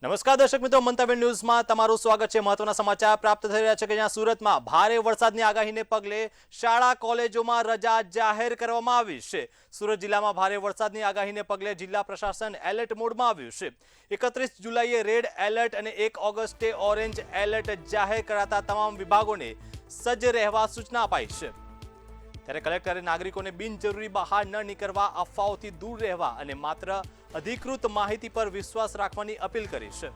નમસ્કાર દર્શક મિત્રો, મંતવ્ય ન્યૂઝમાં તમારું સ્વાગત છે। મહત્વના સમાચાર પ્રાપ્ત થઈ રહ્યા છે કે જ્યાં સુરતમાં ભારે વરસાદની આગાહીને પગલે શાળા કોલેજોમાં રજા જાહેર કરવામાં આવી છે। સુરત જિલ્લામાં ભારે વરસાદની આગાહીને પગલે જિલ્લા પ્રશાસન એલર્ટ મોડમાં આવ્યું છે। 31 જુલાઈએ રેડ એલર્ટ અને 1 ઓગસ્ટે ઓરેન્જ એલર્ટ જાહેર કરાતા તમામ વિભાગોને સજ્જ રહેવા સૂચના અપાઈ છે। ત્યારે કલેક્ટરે નાગરિકોને બિનજરૂરી બહાર ન નીકળવા, અફવાઓથી દૂર રહેવા અને માત્ર અધિકૃત માહિતી પર વિશ્વાસ રાખવાની અપીલ કરી છે।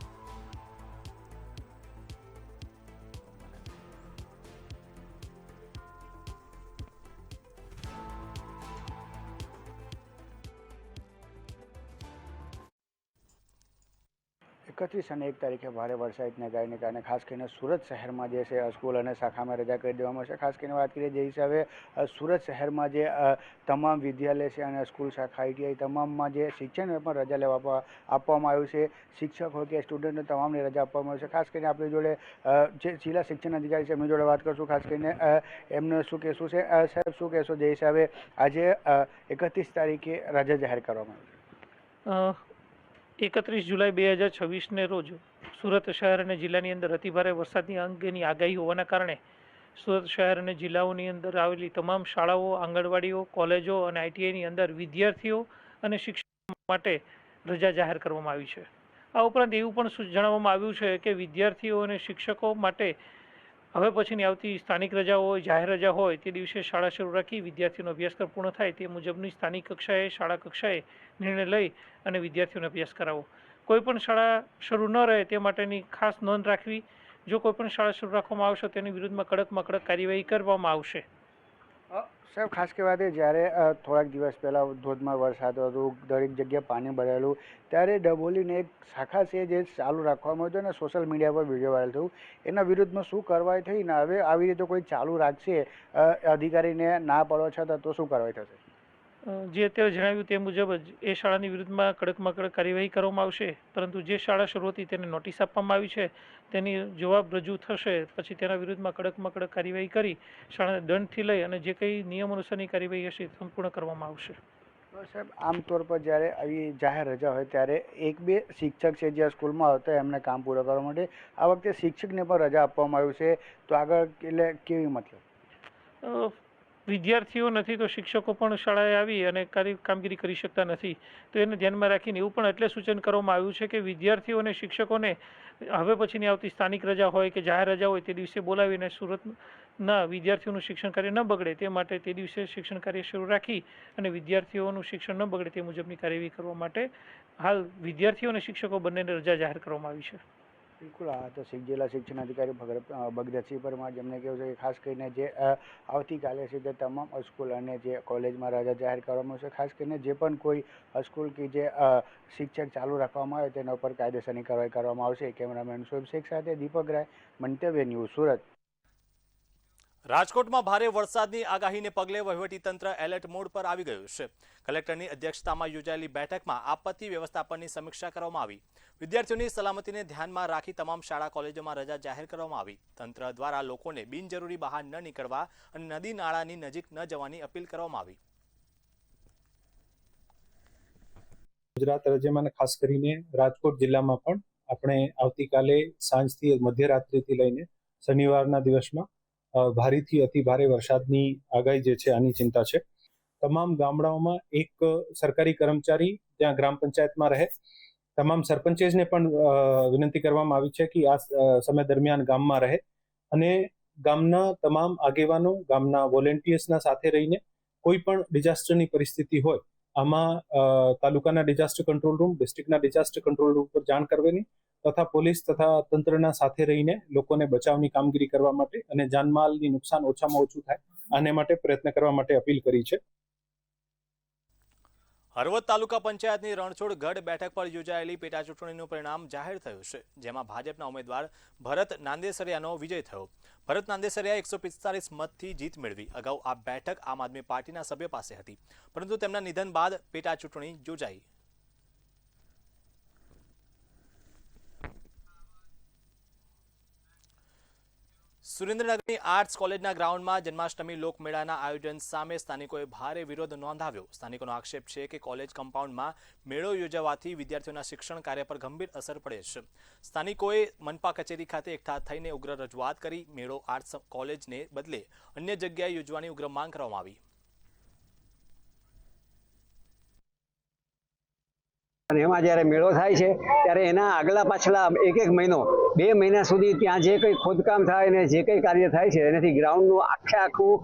31 અને 1 તારીખે ભારે વરસાદને કારણે ખાસ કરીને સુરત શહેરમાં જે છે સ્કૂલ અને શાખામાં રજા કરી દેવામાં આવશે। ખાસ કરીને વાત કરીએ જે હિસાબે સુરત શહેરમાં જે તમામ વિદ્યાલય છે અને સ્કૂલ શાખા ITI તમામમાં જે શિક્ષણને પણ રજા લેવા આપવામાં આવ્યું છે। શિક્ષક હોય કે સ્ટુડન્ટને તમામને રજા આપવામાં આવી છે। ખાસ કરીને આપણી જોડે જે જિલ્લા શિક્ષણ અધિકારી છે એમની જોડે વાત કરશું। ખાસ કરીને એમને શું કહેશું છે? સાહેબ, શું કહેશો જે હિસાબે આજે 31 તારીખે રજા જાહેર કરવામાં આવી છે? 31 જુલાઈ 2026ને રોજ સુરત શહેર અને જિલ્લાની અંદર અતિભારે વરસાદની અંગેની આગાહી હોવાના કારણે સુરત શહેર અને જિલ્લાઓની અંદર આવેલી તમામ શાળાઓ, આંગણવાડીઓ, કોલેજો અને ITIની અંદર વિદ્યાર્થીઓ અને શિક્ષકો માટે રજા જાહેર કરવામાં આવી છે। આ ઉપરાંત એવું પણ જણાવવામાં આવ્યું છે કે વિદ્યાર્થીઓ અને શિક્ષકો માટે હવે પછીની આવતી સ્થાનિક રજા હોય, જાહેર રજા હોય તે દિવસે શાળા શરૂ રાખી વિદ્યાર્થીઓનો અભ્યાસક્રમ પૂર્ણ થાય તે મુજબની સ્થાનિક કક્ષાએ, શાળા કક્ષાએ નિર્ણય લઈ અને વિદ્યાર્થીઓને અભ્યાસ કરાવો। કોઈ પણ શાળા શરૂ ન રહે તે માટેની ખાસ નોંધ રાખવી। જો કોઈ પણ શાળા શરૂ રાખવામાં આવશે તેની વિરુદ્ધમાં કડકમાં કડક કાર્યવાહી કરવામાં આવશે। સાહેબ, ખાસ કે વાત જ્યારે થોડાક દિવસ પહેલાં ધોધમાર વરસાદ હતો, દરેક જગ્યાએ પાણી ભરાયેલું, ત્યારે ડભોલીને એક શાખા છે જે ચાલુ રાખવામાં આવ્યું અને સોશિયલ મીડિયા પર વિડીયો વાયરલ થયું, એના વિરુદ્ધમાં શું કાર્યવાહી થઈ ને હવે આવી રીતે કોઈ ચાલુ રાખશે અધિકારીને ના પાડવા છતાં તો શું કાર્યવાહી થશે? જે અત્યારે જણાવ્યું તે મુજબ જ એ શાળાની વિરુદ્ધમાં કડકમાં કડક કાર્યવાહી કરવામાં આવશે। પરંતુ જે શાળા શરૂ હતી તેને નોટિસ આપવામાં આવી છે, તેની જવાબ રજૂ થશે પછી તેના વિરુદ્ધમાં કડકમાં કડક કાર્યવાહી કરી શાળાને દંડથી લઈ અને જે કંઈ નિયમ અનુસારની કાર્યવાહી હશે સંપૂર્ણ કરવામાં આવશે। સાહેબ, આમતોર પર જ્યારે આવી જાહેર રજા હોય ત્યારે 1-2 શિક્ષક છે જે સ્કૂલમાં આવતા એમને કામ પૂરા કરવા માટે આ વખતે શિક્ષકને પણ રજા આપવામાં આવ્યું છે, તો આગળ એટલે કેવી મતલબ? વિદ્યાર્થીઓ નથી તો શિક્ષકો પણ શાળાએ આવી અને કામગીરી કરી શકતા નથી, તો એને ધ્યાનમાં રાખીને એવું પણ એટલે સૂચન કરવામાં આવ્યું છે કે વિદ્યાર્થીઓ અને શિક્ષકોને હવે પછીની આવતી સ્થાનિક રજા હોય કે જાહેર રજા હોય તે દિવસે બોલાવીને સુરતના વિદ્યાર્થીઓનું શિક્ષણ કાર્ય ન બગડે તે માટે તે દિવસે શિક્ષણ કાર્ય શરૂ રાખી અને વિદ્યાર્થીઓનું શિક્ષણ ન બગડે તે મુજબની કાર્યવાહી કરવા માટે હાલ વિદ્યાર્થીઓ અને શિક્ષકો બંનેને રજા જાહેર કરવામાં આવી છે। બિલકુલ, આ તો જિલ્લા શિક્ષણ અધિકારી ભગદત્તસિંહ પરમાર જેમને કહ્યું છે કે ખાસ કરીને જે આવતીકાલે છે તે તમામ સ્કૂલ અને જે કોલેજમાં રજા જાહેર કરવામાં આવશે। ખાસ કરીને જે પણ કોઈ સ્કૂલ કે જે શિક્ષક ચાલુ રાખવામાં આવે તેના ઉપર કાયદેસરની કાર્યવાહી કરવામાં આવશે। કેમેરામેન શોએબ શેખ સાથે દીપક રાય, મંતવ્ય ન્યૂઝ, સુરત। રાજકોટમાં ભારે વરસાદની આગાહીને પગલે વહીવટીતંત્ર એલર્ટ મોડ પર આવી ગયું છે। કલેક્ટરની અધ્યક્ષતામાં યોજાયેલી બેઠકમાં આપત્તિ વ્યવસ્થાપનની સમીક્ષા કરવામાં આવી। વિદ્યાર્થીઓની સલામતીને ધ્યાનમાં રાખી તમામ શાળા કોલેજોમાં રજા જાહેર કરવામાં આવી। તંત્ર દ્વારા લોકોને બિનજરૂરી બહાર ન નીકળવા અને નદી નાળાની નજીક ન જવાની અપીલ કરવામાં આવી। ગુજરાત રાજ્યમાં ખાસ કરીને રાજકોટ જિલ્લામાં પણ આપણે આવતીકાલે સાંજથી મધ્યરાત્રિથી લઈને શનિવારના દિવસમાં ભારેથી અતિ ભારે વરસાદની આગાહી જે છે આની ચિંતા છે। તમામ ગામડાઓમાં એક સરકારી કર્મચારી ત્યાં ગ્રામ પંચાયતમાં રહે, તમામ સરપંચેસને પણ વિનંતી કરવામાં આવી છે કે આ સમય દરમિયાન ગામમાં રહે અને ગામના તમામ આગેવાનો, ગામના વોલેન્ટિયર્સના સાથે રહીને કોઈ પણ ડિઝાસ્ટરની પરિસ્થિતિ હોય આમાં તાલુકાના ડિઝાસ્ટર કંટ્રોલ રૂમ, ડિસ્ટ્રિક્ટના ડિઝાસ્ટર કંટ્રોલ રૂમ પર જાણ કરવાની તથા પોલીસ તથા તંત્રના સાથે રહીને લોકોને બચાવની કામગીરી કરવા માટે અને જાનમાલની નુકસાન ઓછામાં ઓછું થાય આને માટે પ્રયત્ન કરવા માટે અપીલ કરી છે। હળવદ તાલુકા પંચાયતની રણછોડ ગઢ બેઠક પર યોજાયેલી પેટા ચૂંટણીનું પરિણામ જાહેર થયું છે, જેમાં ભાજપના ઉમેદવાર ભરત નાંદેસરિયાનો વિજય થયો। ભરત નાંદેસરિયાએ 145 મતથી જીત મેળવી। અગાઉ આ બેઠક આમ આદમી પાર્ટીના સભ્ય પાસે હતી, પરંતુ તેમના નિધન બાદ પેટા ચૂંટણી યોજાઈ। સુરેન્દ્રનગરની આર્ટ્સ કોલેજના ગ્રાઉન્ડમાં જન્માષ્ટમી લોકમેળાના આયોજન સામે સ્થાનિકોએ ભારે વિરોધ નોંધાવ્યો। સ્થાનિકોનો આક્ષેપ છે કે કોલેજ કમ્પાઉન્ડમાં મેળો યોજાવાથી વિદ્યાર્થીઓના શિક્ષણ કાર્ય પર ગંભીર અસર પડે છે। સ્થાનિકોએ મનપા કચેરી ખાતે એકઠા થઈને ઉગ્ર રજૂઆત કરી મેળો આર્ટ્સ કોલેજને બદલે અન્ય જગ્યાએ યોજવાની ઉગ્ર માંગ કરવામાં આવી। અને એમાં જ્યારે મેળો થાય છે ત્યારે એના આગલા પાછલા એક મહિનો 2 મહિના સુધી ત્યાં જે કંઈ ખોદકામ થાય ને જે કંઈ કાર્ય થાય છે એનાથી ગ્રાઉન્ડનું આખું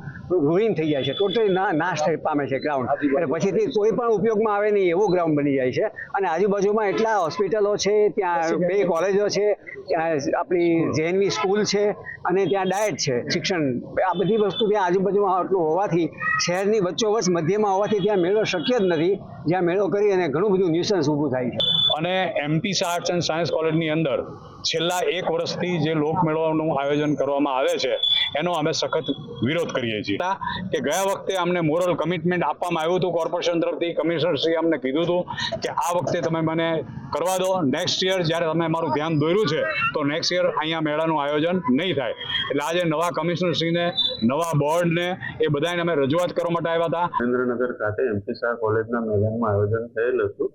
રૂઇન થઈ જાય છે, ટોટલી નાશ પામે છે ગ્રાઉન્ડ। અને પછીથી કોઈ પણ ઉપયોગમાં આવે નહીં એવું ગ્રાઉન્ડ બની જાય છે। અને આજુબાજુમાં એટલા હોસ્પિટલો છે, ત્યાં 2 કોલેજો છે, ત્યાં આપણી જેએનવી સ્કૂલ છે અને ત્યાં ડાયટ છે, શિક્ષણ, આ બધી વસ્તુ ત્યાં આજુબાજુમાં આટલું હોવાથી શહેરની વચ્ચોવચ્ચ મધ્યમાં હોવાથી ત્યાં મેળો શક્ય જ નથી, જ્યાં મેળો કરી અને ઘણું બધું ન્યુસન્સ ઊભું થાય છે। અને એમપી આર્ટ્સ એન્ડ સાયન્સ કોલેજની અંદર છેલ્લા 1 વર્ષથી જે લોકમેળાનું આયોજન કરવામાં આવે છે એનો અમે સખત વિરોધ કરીએ છીએ કે ગયા વખતે અમને મોરલ કમિટમેન્ટ આપવામાં આવ્યું હતું કોર્પોરેશન તરફથી, કમિશનરશ્રીએ અમને કીધું હતું કે આ વખતે તમે મને કરવા દો, નેક્સ્ટ યર જ્યારે તમે મારું ધ્યાન દોર્યું છે તો નેક્સ્ટ યર અહીંયા મેળાનું આયોજન નહીં થાય। એટલે આજે નવા કમિશનરશ્રીને, નવા બોર્ડને એ બધાને અમે રજૂઆત કરવા માટે આવ્યા હતા। સુરેન્દ્રનગર ખાતે એમપી શાહ કોલેજના મેદાનમાં આયોજન થયેલ હતું।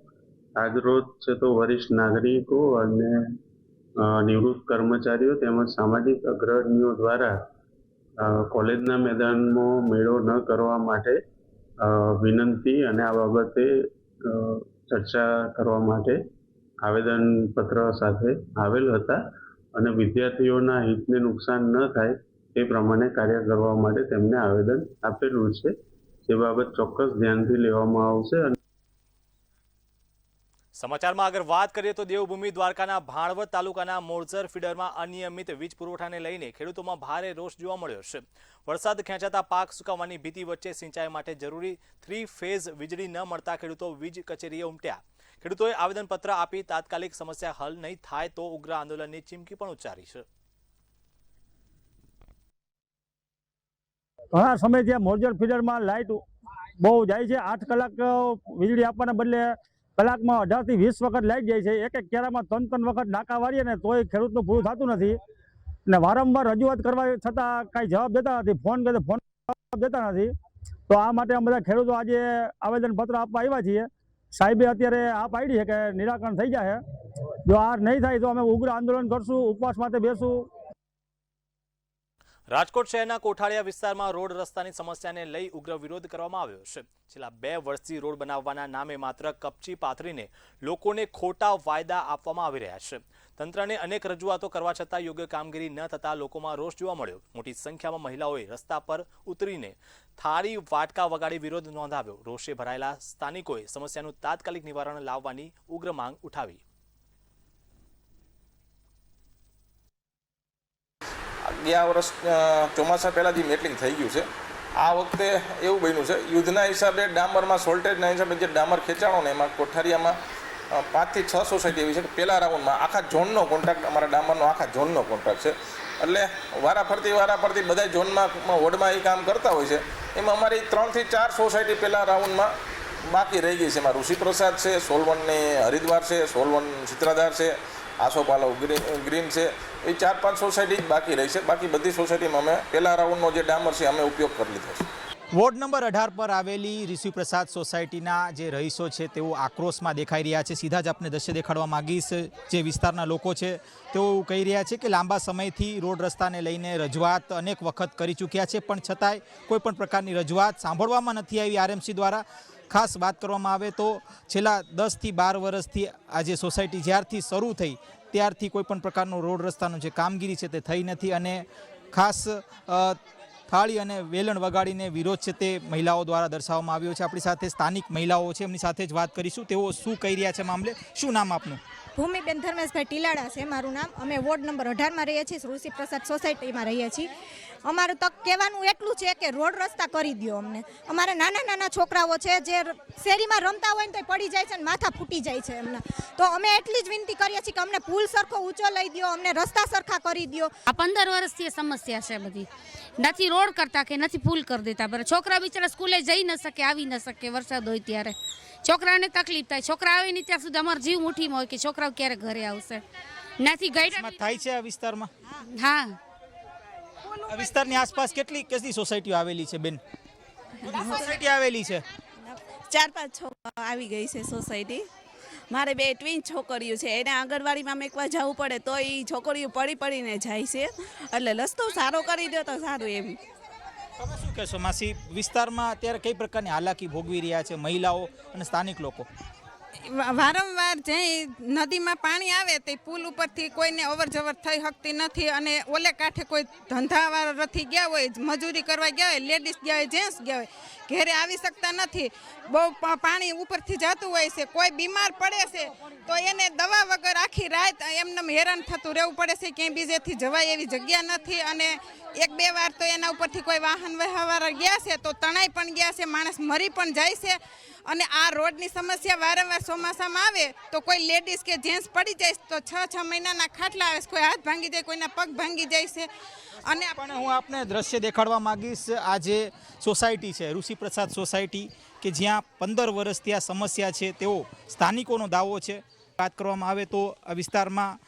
આજ રોજ છે તો વરિષ્ઠ નાગરિકો અને નિવૃત્ત કર્મચારીઓ તેમજ સામાજિક અગ્રણીઓ દ્વારા કોલેજના મેદાનમાં મેળો ન કરવા માટે વિનંતી અને આ બાબતે ચર્ચા કરવા માટે આવેદનપત્ર સાથે આવેલ હતા અને વિદ્યાર્થીઓના હિતને નુકસાન ન થાય તે પ્રમાણે કાર્ય કરવા માટે તેમને આવેદન આપેલું છે। તે બાબત ચોક્કસ ધ્યાનથી લેવામાં આવશે। સમાચારમાં આગળ વાત કરીએ તો દેવભૂમિ દ્વારકાના ભાણવડ તાલુકાના મોરજર ફીડરમાં અનિયમિત વીજ પુરવઠાને લઈને ખેડૂતોમાં ભારે રોષ જોવા મળ્યો છે। વરસાદ ખેંચાતા પાક સુકાવાની ભીતિ વચ્ચે સિંચાઈ માટે જરૂરી 3 ફેઝ વીજળી ન મળતા ખેડૂતો વીજ કચેરીએ ઉમટ્યા। ખેડૂતોએ આવેદનપત્ર આપી તાત્કાલિક સમસ્યા હલ નહીં થાય તો ઉગ્ર આંદોલનની ચીમકી પણ ઉચ્ચારી છે। ઘણા સમયથી મોરજર ફીડરમાં લાઇટ બહુ જાય છે। 8 કલાક વીજળી આપવાના બદલે કલાકમાં 18 થી 20 વખત લાઈટ જાય છે। એક ક્યારામાં 3 વખત નાકા વાળીએ ને તોય ખેડૂતનું પૂરું થતું નથી ને વારંવાર રજૂઆત કરવા છતાં કાંઈ જવાબ દેતા નથી, ફોન કરે ફોન જવાબ દેતા નથી। તો આ માટે અમે બધા ખેડૂતો આજે આવેદનપત્ર આપવા આવ્યા છીએ। સાહેબે અત્યારે આ પાડી છે કે નિરાકરણ થઈ જશે, જો આ નહીં થાય તો અમે ઉગ્ર આંદોલન કરશું, ઉપવાસ માટે બેસું। રાજકોટ શહેરના કોઠાળિયા વિસ્તારમાં રોડ રસ્તાની સમસ્યાને લઈ ઉગ્ર વિરોધ કરવામાં આવ્યો છે। છેલ્લા 2 વર્ષથી રોડ બનાવવાના નામે માત્ર કપચી પાથરીને લોકોને ખોટા વાયદા આપવામાં આવી રહ્યા છે। તંત્રને અનેક રજૂઆતો કરવા છતાં યોગ્ય કામગીરી ન થતા લોકોમાં રોષ જોવા મળ્યો। મોટી સંખ્યામાં મહિલાઓએ રસ્તા પર ઉતરીને થાળી વાટકા વગાડી વિરોધ નોંધાવ્યો। રોષે ભરાયેલા સ્થાનિકોએ સમસ્યાનું તાત્કાલિક નિવારણ લાવવાની ઉગ્ર માંગ ઉઠાવી। ગયા વર્ષ ચોમાસા પહેલાં જે મેટલિંગ થઈ ગયું છે, આ વખતે એવું બન્યું છે યુદ્ધના હિસાબે ડામરમાં સોલ્ટેજના હિસાબે જે ડામર ખેંચાણો ને એમાં કોઠારિયામાં 5 થી 6 સોસાયટી એવી છે કે પહેલા રાઉન્ડમાં આખા ઝોનનો કોન્ટ્રાક્ટ, અમારા ડામરનો આખા ઝોનનો કોન્ટ્રાક્ટ છે। એટલે વારાફરતી બધા ઝોનમાં વોર્ડમાં એ કામ કરતા હોય છે। એમાં અમારી 3 થી 4 સોસાયટી પહેલા રાઉન્ડમાં બાકી રહી ગઈ છે। એમાં ઋષિપ્રસાદ છે, સોલવન હરિદ્વાર છે, સોલવન ચિત્રાધાર છે, આસોપાલવ ગ્રીન છે, એ 4-5 સોસાયટી જ બાકી રહી છે। બાકી બધી સોસાયટીમાં અમે પહેલા રાઉન્ડનો જે ડામર છે અમે ઉપયોગ કરી લીધો છે। વોર્ડ નંબર 18 પર આવેલી ઋષિપ્રસાદ સોસાયટીના જે રહીશો છે તેઓ આક્રોશમાં દેખાઈ રહ્યા છે। સીધા જ આપને દ્રશ્ય દેખાડવા માંગીશ। જે વિસ્તારના લોકો છે તેઓ કહી રહ્યા છે કે લાંબા સમયથી રોડ રસ્તાને લઈને રજૂઆત અનેક વખત કરી ચૂક્યા છે, પણ છતાંય કોઈ પણ પ્રકારની રજૂઆત સાંભળવામાં નથી આવી આરએમસી દ્વારા। ખાસ વાત કરવામાં આવે તો છેલ્લા 10 થી 12 વર્ષથી આ જે સોસાયટી જ્યારથી શરૂ થઈ ત્યારથી કોઈ પણ પ્રકારનો રોડ રસ્તાનો જે કામગીરી છે તે થઈ નથી અને ખાસ થાળી અને વેલણ વગાડીને વિરોધ છે તે મહિલાઓ દ્વારા દર્શાવવામાં આવ્યો છે। આપણી સાથે સ્થાનિક મહિલાઓ છે, એમની સાથે જ વાત કરીશું, તેઓ શું કહી રહ્યા છે મામલે। શું નામ આપનું? ભૂમિબેન ધર્મેશભાઈ ટીલાડા છે મારું નામ। અમે વોર્ડ નંબર 18માં રહીએ છીએ, ઋષિપ્રસાદ સોસાયટીમાં રહીએ છીએ। અમારું તક કહેવાનું એટલું છે કે રોડ રસ્તા કરી દો અમને। અમારે નાના છોકરાઓ છે જે શેરીમાં રમતા હોય ને તો પડી જાય છે ને માથા ફૂટી જાય છે એમના। તો અમે એટલી જ વિનંતી કરીએ છીએ કે અમને પુલ સરખો ઊંચો લઈ દો, અમને રસ્તા સરખા કરી દો। આ 15 વર્ષથી સમસ્યા છે બધી, નથી રોડ કરતા કે નથી પુલ કરી દેતા। બરાબર, છોકરા બિચારા સ્કૂલે જઈ ન શકે, આવી ન શકે, વરસાદ હોય ત્યારે છોકરાઓને તકલીફ થાય। છોકરા આવે ને ત્યાં સુધી અમારો જીવ મુઠ્ઠીમાં હોય કે છોકરાઓ ક્યારે ઘરે આવશે, નથી ગાઈડ થાય છે આ વિસ્તારમાં। હા, આ વિસ્તારની આસપાસ કેટલી સોસાયટીઓ આવેલી છે બેન? સોસાયટી આવેલી છે? 4-5 આવી ગઈ છે સોસાયટી. મારે 2 ટ્વિન છોકરીઓ છે, એને આંગણવાડીમાં મેકવા જવું પડે તો એ છોકરીઓ પડીને જાય છે, એટલે રસ્તો સારો કરી દો તો સારું એમ. તમે શું કહેશો માસી, વિસ્તારમાં અત્યારે કઈ પ્રકારની હાલાકી ભોગવી રહ્યા છે મહિલાઓ અને સ્થાનિક લોકો? વારંવાર જે નદીમાં પાણી આવે તે પુલ ઉપરથી કોઈને અવર જવર થઈ શકતી નથી, અને ઓલે કાંઠે કોઈ ધંધાવાળાથી ગયા હોય, મજૂરી કરવા ગયા હોય, લેડીઝ ગયા હોય, જેન્ટ્સ ગયા હોય, ઘેરે આવી શકતા નથી. બહુ પાણી ઉપરથી જતું હોય છે, કોઈ બીમાર પડે છે તો એને દવા વગર આખી રાત એમને હેરાન થતું રહેવું પડે છે, ક્યાંય બીજેથી જવાય એવી જગ્યા નથી. અને 1-2 વાર તો એના ઉપરથી કોઈ વાહન વ્યવહાર ગયા છે તો તણાઈ પણ ગયા છે, માણસ મરી પણ જાય છે. અને આ રોડની સમસ્યા વારંવાર ચોમાસામાં આવે તો કોઈ લેડીઝ કે જેન્ટ્સ પડી જાય તો 6-6 મહિનાના ખાટલા આવે છે, કોઈ હાથ ભાંગી જાય, કોઈના પગ ભાંગી જાય છે. અને પણ હું આપને દ્રશ્ય દેખાડવા માંગીશ. આ જે સોસાયટી છે ઋષિ પ્રસાદ સોસાયટી, કે જ્યાં 15 વર્ષથી આ સમસ્યા છે તેવો સ્થાનિકોનો દાવો છે. વાત કરવામાં આવે તો આ વિસ્તારમાં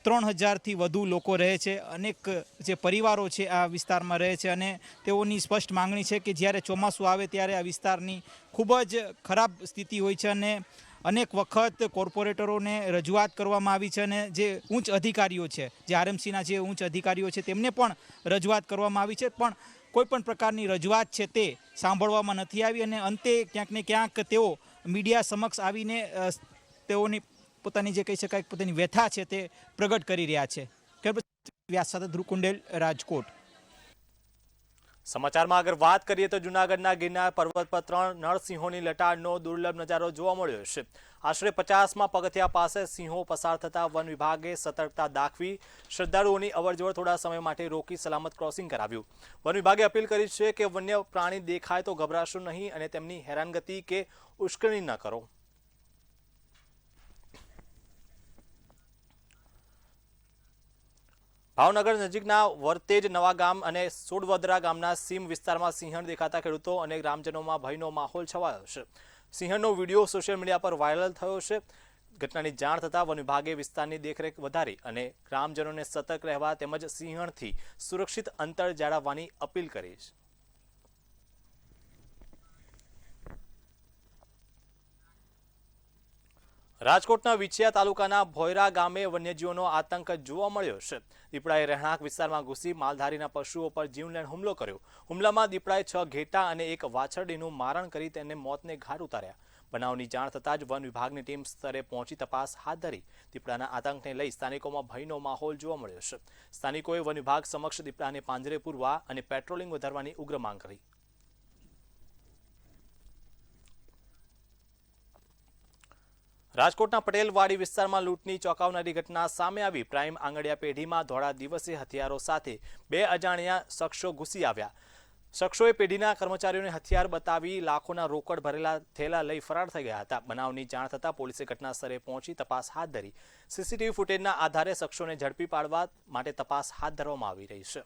3000થી વધુ લોકો રહે છે, અનેક જે પરિવારો છે આ વિસ્તારમાં રહે છે, અને તેઓની સ્પષ્ટ માંગણી છે કે જ્યારે ચોમાસું આવે ત્યારે આ વિસ્તારની ખૂબ જ ખરાબ સ્થિતિ હોય છે, અને અનેક વખત કોર્પોરેટરોને રજૂઆત કરવામાં આવી છે, અને જે ઉચ્ચ અધિકારીઓ છે, જે આરએમસીના જે ઉચ્ચ અધિકારીઓ છે તેમને પણ રજૂઆત કરવામાં આવી છે, પણ કોઈ પણ પ્રકારની રજૂઆત છે તે સાંભળવામાં નથી આવી. અને અંતે ક્યાંક ને ક્યાંક તેઓ મીડિયા સમક્ષ આવીને તેઓની પોતાની જે કહી શકાય પોતાની વ્યથા છે તે પ્રગટ કરી રહ્યા છે. વ્યાસ સાથે ધ્રુવ કુંડેલ, રાજકોટ. સમાચારમાં આગળ વાત કરીએ તો જૂનાગઢના ગિરનાર પર્વત પર 3 નરસિંહોની લટારનો દુર્લભ નજારો જોવા મળ્યો છે. આશરે 50માં પગથિયા પાસે સિંહો પસાર થતા વન વિભાગે સતર્કતા દાખવી શ્રદ્ધાળુઓની અવરજવર થોડા સમય માટે રોકી સલામત ક્રોસિંગ કરાવ્યું. વન વિભાગે અપીલ કરી છે કે વન્ય પ્રાણી દેખાય તો ગભરાશો નહીં અને તેમની હેરાનગતિ કે ઉશ્કેરણી ન કરો. ભાવનગર નજીકના વર્તેજ નવા ગામ અને સોડવદરા ગામના સીમ વિસ્તારમાં સિંહણ દેખાતા ખેડૂતો અને ગ્રામજનોમાં ભયનો માહોલ છવાયો છે. સિંહણનો વિડીયો સોશિયલ મીડિયા પર વાયરલ થયો છે. ઘટનાની જાણ થતાં વન વિભાગે વિસ્તારની દેખરેખ વધારી અને ગ્રામજનોને સતર્ક રહેવા તેમજ સિંહણથી સુરક્ષિત અંતર જાળવવાની અપીલ કરી છે. રાજકોટના વિછિયા તાલુકાના ભોયરા ગામે વન્યજીવોનો આતંક જોવા મળ્યો છે. દીપડાએ રહેણાંક વિસ્તારમાં ઘૂસી માલધારીના પશુઓ પર જીવલેણ હુમલો કર્યો. હુમલામાં દીપડાએ 6 ઘેટા અને 1 વાછરડીનું મારણ કરી તેને મોતને ઘાટ ઉતાર્યા. બનાવની જાણ થતાં જ વન વિભાગની ટીમ સ્તરે પહોંચી તપાસ હાથ ધરી. દીપડાના આતંકને લઈ સ્થાનિકોમાં ભયનો માહોલ જોવા મળ્યો છે. સ્થાનિકોએ વન વિભાગ સમક્ષ દીપડાને પાંજરે પૂરવા અને પેટ્રોલિંગ વધારવાની ઉગ્ર માંગ કરી. રાજકોટના પટેલવાડી વિસ્તારમાં લૂંટની ચોંકાવનારી ઘટના સામે આવી. પ્રાઇમ આંગડિયા પેઢીમાં ધોળા દિવસે હથિયારો સાથે 2 અજાણ્યા શખ્સો ઘૂસી આવ્યા. શખ્સોએ પેઢીના કર્મચારીઓને હથિયાર બતાવી લાખોના રોકડ ભરેલા થેલા લઈ ફરાર થઈ ગયા હતા. બનાવની જાણ થતાં પોલીસે ઘટના સ્થળે પહોંચી તપાસ હાથ ધરી. સીસીટીવી ફૂટેજના આધારે શખ્સોને ઝડપી પાડવા માટે તપાસ હાથ ધરવામાં આવી રહી છે.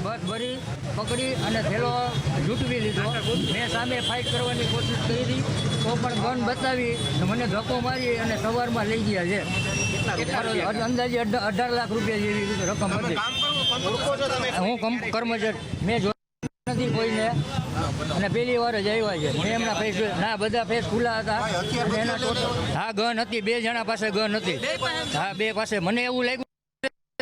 બસ ભરી પકડી અને થેલો લૂંટવી લીધો. મેં સામે ફાઇટ કરવાની કોશિશ કરી તો પણ ગન બતાવી મને ધક્કો મારી અને સવારમાં લઈ ગયા છે. અંદાજે 18 લાખ રૂપિયા જેવી રકમ હતી. હું કર્મચારી મેં જોયું નથી કોઈને, અને પહેલી વાર જ આવ્યા છે. મેં એમના ફેસ ના બધા ફેસ ખુલ્લા હતા. એના હા ગન હતી, 2 જણા પાસે ગન હતી. હા 2 પાસે. મને એવું લાગ્યું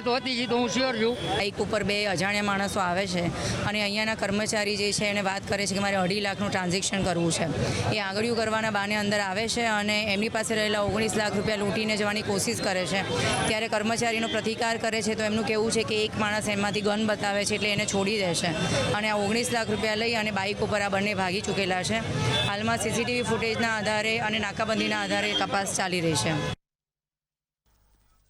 તો હતી તો હું શ્યોર છું. બાઇક ઉપર 2 અજાણ્યા માણસો આવે છે અને અહીંયાના કર્મચારી જે છે એને વાત કરે છે કે મારે 2.5 લાખનું ટ્રાન્ઝેક્શન કરવું છે. એ આંગળીઓ કરવાના બહાને અંદર આવે છે અને એમની પાસે રહેલા 19 લાખ રૂપિયા લૂંટીને જવાની કોશિશ કરે છે. ત્યારે કર્મચારીનો પ્રતિકાર કરે છે તો એમનું કહેવું છે કે એક માણસ એમાંથી ગન બતાવે છે એટલે એને છોડી દે છે અને આ 19 લાખ રૂપિયા લઈ અને બાઇક ઉપર આ બંને ભાગી ચૂકેલા છે. હાલમાં સીસીટીવી ફૂટેજના આધારે અને નાકાબંધીના આધારે તપાસ ચાલી રહી છે.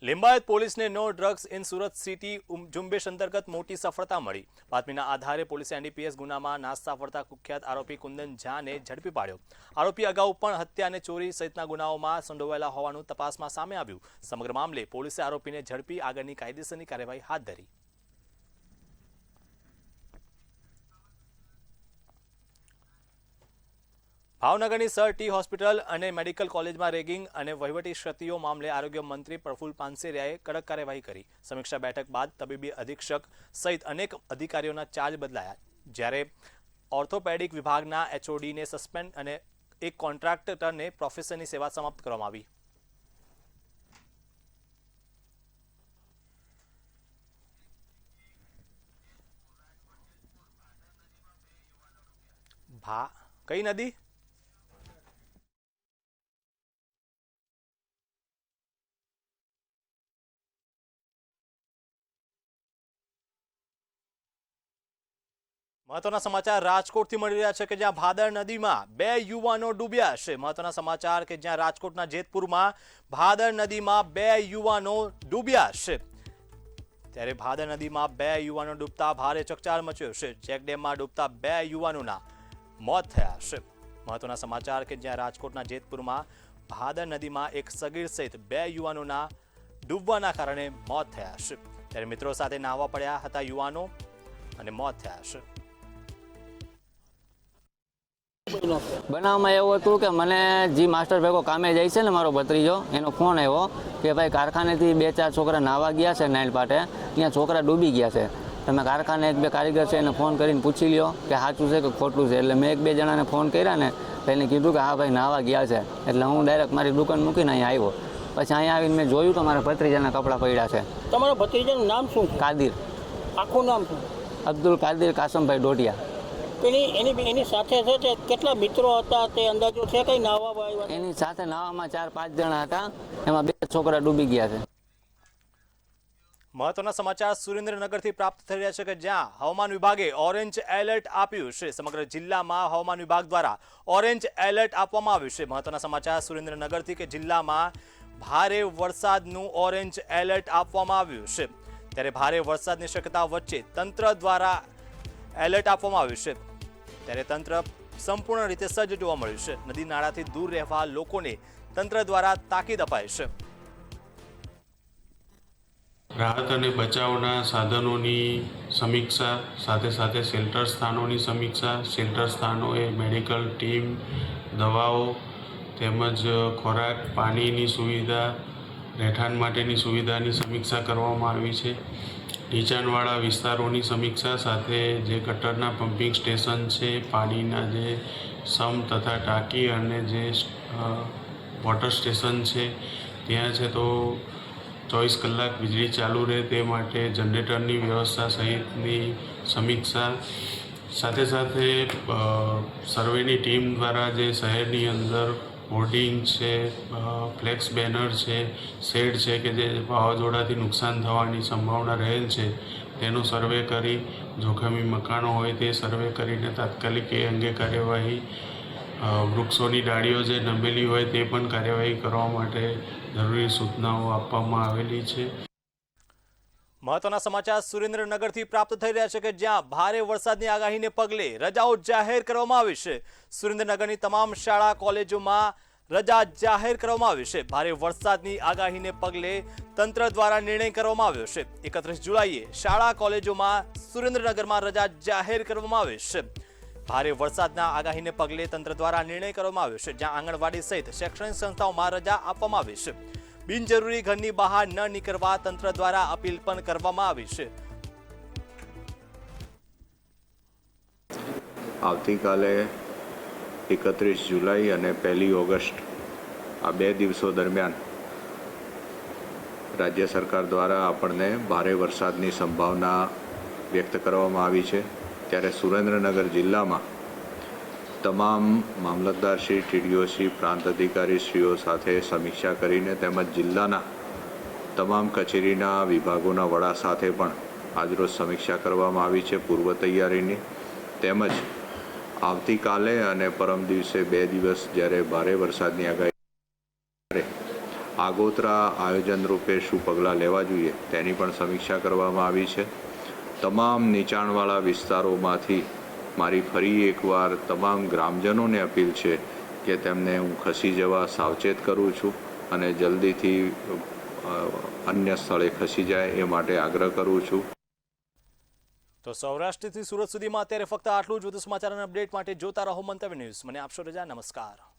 લિંબાયત પોલીસને no drugs in Surat city ઝુંબેશ અંતર્ગત મોટી સફળતા મળી. બાતમીના આધારે પોલીસે એનડીપીએસ ગુનામાં નાસ્તા ફરતા કુખ્યાત આરોપી કુંદન ઝાને ઝડપી પાડ્યો. આરોપી અગાઉ પણ હત્યા અને ચોરી સહિતના ગુનાઓમાં સંડોવાયેલા હોવાનું તપાસમાં સામે આવ્યું. સમગ્ર મામલે પોલીસે આરોપીને ઝડપી આગળની કાયદેસરની કાર્યવાહી હાથ ધરી. ભાવનગરની સર ટી હોસ્પિટલ અને મેડિકલ કોલેજમાં રેગિંગ અને વહીવટી ક્ષતિઓ મામલે આરોગ્ય મંત્રી પ્રફુલ પાનસેરિયાએ કડક કાર્યવાહી કરી. સમીક્ષા બેઠક બાદ તબીબી અધિક્ષક સહિત અનેક અધિકારીઓના ચાર્જ બદલાયા, જ્યારે ઓર્થોપેડિક વિભાગના એચઓડીને સસ્પેન્ડ અને એક કોન્ટ્રાક્ટરને પ્રોફેસરની સેવા સમાપ્ત કરવામાં આવી. કઈ નદી? મહત્વના સમાચાર રાજકોટથી મળી રહ્યા છે કે જ્યાં ભાદર નદીમાં 2 યુવાનો ડૂબ્યા છે. મહત્વના સમાચાર કે જ્યાં રાજકોટના જેતપુરમાં ભાદર નદીમાં 2 યુવાનો ડૂબ્યા છે. ત્યારે ભાદર નદીમાં 2 યુવાનો ડૂબતા ભારે ચકચાર મચ્યો છે. ચેકડેમમાં ડૂબતા 2 યુવાનોના મોત થયા છે. મહત્વના સમાચાર કે જ્યાં રાજકોટના જેતપુરમાં ભાદર નદીમાં એક સગીર સહિત 2 યુવાનોના ડૂબવાના કારણે મોત થયા છે. ત્યારે મિત્રો સાથે નાહવા પડ્યા હતા યુવાનો અને મોત થયા છે. બનાવમાં એવું હતું કે મને જી માસ્ટર ભેગો કામે જાય છે ને મારો ભત્રીજો, એનો ફોન આવ્યો કે ભાઈ કારખાનેથી 2-4 છોકરા નાહવા ગયા છે નાઇલ પાટે, ત્યાં છોકરા ડૂબી ગયા છે, તમે કારખાને 1-2 કારીગર છે એને ફોન કરીને પૂછી લ્યો કે સાચું છે કે ખોટું છે. એટલે મેં 1-2 જણાને ફોન કર્યા ને તો એને કીધું કે હા ભાઈ નાહવા ગયા છે. એટલે હું ડાયરેક્ટ મારી દુકાન મૂકીને અહીંયા આવ્યો. પછી અહીંયા આવીને મેં જોયું તો મારા ભત્રીજાના કપડાં પડ્યા છે. તમારા ભત્રીજાનું નામ શું? કાદિર. આખું નામ શું? અબ્દુલ કાદિર કાસમભાઈ ડોટિયા. એની સાથે છે કેટલા મિત્રો હતા તે અંદાજો છે? કઈ નાહવા આવ્યા? એની સાથે નાહવામાં 4-5 જણા હતા, એમાં 2 છોકરા ડૂબી ગયા છે. મહત્વના સમાચાર સુરેન્દ્રનગરથી પ્રાપ્ત થઈ રહ્યા છે કે જ્યાં હવામાન વિભાગે ઓરેન્જ એલર્ટ આપ્યું છે. સમગ્ર જિલ્લામાં હવામાન વિભાગ દ્વારા ઓરેન્જ એલર્ટ આપવામાં આવ્યું છે. મહત્વના સમાચાર સુરેન્દ્રનગરથી કે જિલ્લામાં ભારે વરસાદનું ઓરેન્જ એલર્ટ આપવામાં આવ્યું છે. ત્યારે ભારે વરસાદની શક્યતા વચ્ચે તંત્ર દ્વારા એલર્ટ આપવામાં આવ્યું છે. ત્યારે તંત્ર સંપૂર્ણ રીતે સજ્જ જોવા મળ્યું છે. નદી નાળાથી દૂર રહેવા લોકોને તંત્ર દ્વારા તાકીદ અપાઈ છે. રાહત અને બચાવના સાધનોની સમીક્ષા, સાથે સાથે શેલ્ટર સ્થાનોની સમીક્ષા, શેલ્ટર સ્થાનોએ મેડિકલ ટીમ, દવાઓ તેમજ ખોરાક, પાણીની સુવિધા, રહેઠાણ માટેની સુવિધાની સમીક્ષા કરવામાં આવી છે. નીચાણવાળા વિસ્તારોની સમીક્ષા સાથે જે ગટરના પમ્પિંગ સ્ટેશન છે, પાણીના જે સમ તથા ટાંકી અને જે વોટર સ્ટેશન છે ત્યાં છે તો 24 કલાક વીજળી ચાલુ રહે તે માટે જનરેટરની વ્યવસ્થા સહિતની સમીક્ષા, સાથે સાથે સર્વેની ટીમ દ્વારા જે શહેરની અંદર હોર્ડિંગ છે, ફ્લેક્સ બેનર છે, શેડ છે કે જે વાવાઝોડાથી નુકસાન થવાની સંભાવના રહેલ છે તેનો સર્વે કરી, જોખમી મકાનો હોય તે સર્વે કરીને તાત્કાલિક એ અંગે કાર્યવાહી, વૃક્ષોની ડાળીઓ જે નમેલી હોય તે પણ કાર્યવાહી કરવા માટે જરૂરી સૂચનાઓ આપવામાં આવેલી છે. મહત્વના સમાચાર સુરેન્દ્રનગરથી પ્રાપ્ત થઈ રહ્યા છે કે જ્યાં ભારે વરસાદની આગાહીને પગલે રજાઓ જાહેર કરવામાં આવી છે. સુરેન્દ્રનગરની તમામ શાળા કોલેજોમાં રજા જાહેર કરવામાં આવી છે. ભારે વરસાદની આગાહીને પગલે તંત્ર દ્વારા નિર્ણય કરવામાં આવ્યો છે. 31 જુલાઈએ શાળા કોલેજોમાં સુરેન્દ્રનગરમાં રજા જાહેર કરવામાં આવી છે. ભારે વરસાદના આગાહીને પગલે તંત્ર દ્વારા નિર્ણય કરવામાં આવ્યો છે. જ્યાં આંગણવાડી સહિત શૈક્ષણિક સંસ્થાઓમાં રજા આપવામાં આવી છે. બિનજરૂરી ઘરની બહાર ન નીકળવા તંત્ર દ્વારા અપીલ પણ કરવામાં આવી છે. આવતીકાલે 31 જુલાઈ અને 1 ઓગસ્ટ આ 2 દિવસો દરમિયાન રાજ્ય સરકાર દ્વારા આપણને ભારે વરસાદની સંભાવના વ્યક્ત કરવામાં આવી છે. ત્યારે સુરેન્દ્રનગર જિલ્લામાં તમામ મામલતદારશ્રી, ટીડીઓશ્રી, પ્રાંત અધિકારીશ્રીઓ સાથે સમીક્ષા કરીને તેમજ જિલ્લાના તમામ કચેરીના વિભાગોના વડા સાથે પણ આજરોજ સમીક્ષા કરવામાં આવી છે પૂર્વ તૈયારીની. તેમજ આવતીકાલે અને પરમ દિવસે 2 દિવસ જ્યારે ભારે વરસાદની આગાહી, આગોતરા આયોજન રૂપે શું પગલાં લેવા જોઈએ તેની પણ સમીક્ષા કરવામાં આવી છે. તમામ નીચાણવાળા વિસ્તારોમાંથી મારી ફરી એકવાર તમામ ગ્રામજનોને અપીલ છે કે તેમને હું ખસી જવા સાવચેત કરું છું અને જલ્દીથી અન્ય સ્થળે ખસી જાય એ માટે આગ્રહ કરું છું. તો સૌરાષ્ટ્રથી સુરત સુધીમાં અત્યારે ફક્ત આટલું જ. વધુ સમાચાર અને અપડેટ માટે જોતા રહો મંતવ્ય ન્યૂઝ. મને આપશો રજા. નમસ્કાર.